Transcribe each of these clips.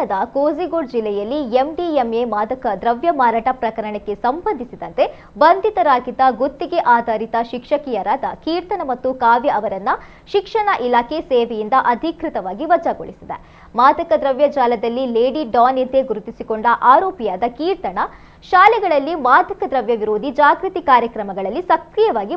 ಕೇರಳದ ಕೋಝಿಕೋಡ್ ಜಿಲ್ಲೆಯಲ್ಲಿ ಎಂಡಿಎಂಎ ಮಾದಕ ದ್ರವ್ಯ ಮಾರಾಟ ಪ್ರಕರಣಕ್ಕೆ ಸಂಬಂಧಿಸಿದಂತೆ ಬಂಧಿತರಾಗಿದ್ದ ಗುತ್ತಿಗೆ ಆಧಾರಿತ ಶಿಕ್ಷಕಿಯರಾದ ಕೀರ್ತನ ಮತ್ತು ಕಾವ್ಯ ಅವರನ್ನ ಶಿಕ್ಷಣ ಇಲಾಖೆ ಸೇವೆಯಿಂದ ಅಧಿಕೃತವಾಗಿ ವಜಾಗೊಳಿಸಿದೆ. ಮಾದಕ ದ್ರವ್ಯ ಜಾಲದಲ್ಲಿ ಲೇಡಿ ಡಾನ್ ಎಂದೇ ಗುರುತಿಸಿಕೊಂಡ ಆರೋಪಿಯಾದ ಕೀರ್ತನ ಶಾಲೆಗಳಲ್ಲಿ ಮಾದಕ ದ್ರವ್ಯ ವಿರೋಧಿ ಜಾಗೃತಿ ಕಾರ್ಯಕ್ರಮಗಳಲ್ಲಿ ಸಕ್ರಿಯವಾಗಿ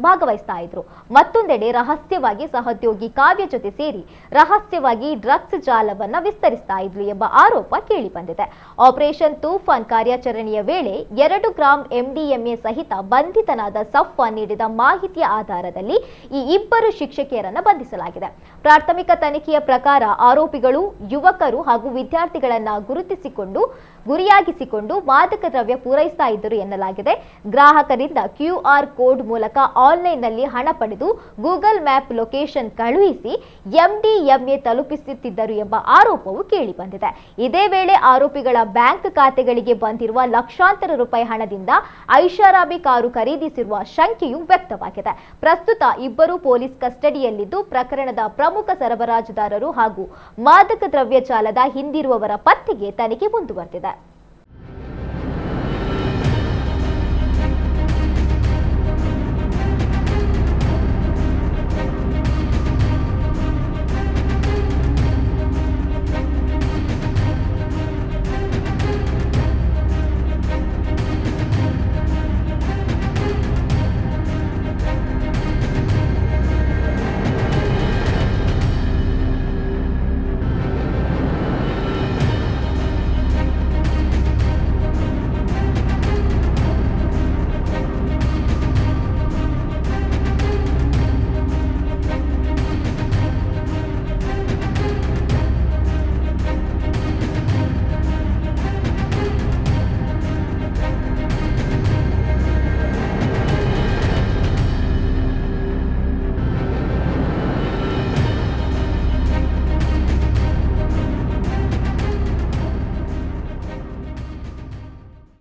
ಭಾಗವಹಿಸ್ತಾ ಇದ್ರು. ಮತ್ತೊಂದೆಡೆ ರಹಸ್ಯವಾಗಿ ಸಹೋದ್ಯೋಗಿ ಕಾವ್ಯ ಜೊತೆ ಸೇರಿ ರಹಸ್ಯವಾಗಿ ಡ್ರಗ್ಸ್ ಜಾಲವನ್ನ ವಿಸ್ತರಿಸ್ತಾ ಇದ್ಲು ಎಂಬ ಆರೋಪ ಕೇಳಿಬಂದಿದೆ. ಆಪರೇಷನ್ ತೂಫಾನ್ ಕಾರ್ಯಾಚರಣೆಯ ವೇಳೆ 2 ಗ್ರಾಂ ಎಂಡಿಎಂಎ ಸಹಿತ ಬಂಧಿತನಾದ ಸಫ್ವಾನ್ ನೀಡಿದ ಮಾಹಿತಿಯ ಆಧಾರದಲ್ಲಿ ಈ ಇಬ್ಬರು ಶಿಕ್ಷಕಿಯರನ್ನು ಬಂಧಿಸಲಾಗಿದೆ. ಪ್ರಾಥಮಿಕ ತನಿಖೆಯ ಪ್ರಕಾರ ಆರೋಪಿಗಳು ಯುವಕರು ಹಾಗೂ ವಿದ್ಯಾರ್ಥಿಗಳನ್ನ ಗುರಿಯಾಗಿಸಿಕೊಂಡು ಮಾದಕ ದ್ರವ್ಯ ಪೂರೈಸ್ತಾ ಇದ್ದರು ಎನ್ನಲಾಗಿದೆ. ಗ್ರಾಹಕರಿಂದ QR ಕೋಡ್ ಮೂಲಕ ಆನ್ಲೈನ್ನಲ್ಲಿ ಹಣ ಪಡೆದು ಗೂಗಲ್ ಮ್ಯಾಪ್ ಲೊಕೇಶನ್ ಕಳುಹಿಸಿ ಎಂಡಿಎಂಎ ತಲುಪಿಸುತ್ತಿದ್ದರು ಎಂಬ ಆರೋಪವು ಕೇಳಿಬಂದಿದೆ. ಇದೇ ವೇಳೆ ಆರೋಪಿಗಳ ಬ್ಯಾಂಕ್ ಖಾತೆಗಳಿಗೆ ಬಂದಿರುವ ಲಕ್ಷಾಂತರ ರೂಪಾಯಿ ಹಣದಿಂದ ಐಷಾರಾಮಿ ಕಾರು ಖರೀದಿಸಿರುವ ಶಂಕೆಯೂ ವ್ಯಕ್ತವಾಗಿದೆ. ಪ್ರಸ್ತುತ ಇಬ್ಬರು ಪೊಲೀಸ್ ಕಸ್ಟಡಿಯಲ್ಲಿದ್ದು ಪ್ರಕರಣದ ಪ್ರಮುಖ ಸರಬರಾಜುದಾರರು ಹಾಗೂ ಮಾದಕ ದ್ರವ್ಯ ಜಾಲದ ಹಿಂದಿರುವವರ ಪತ್ತೆಗೆ ತನಿಖೆ ಮುಂದುವರೆದಿದೆ.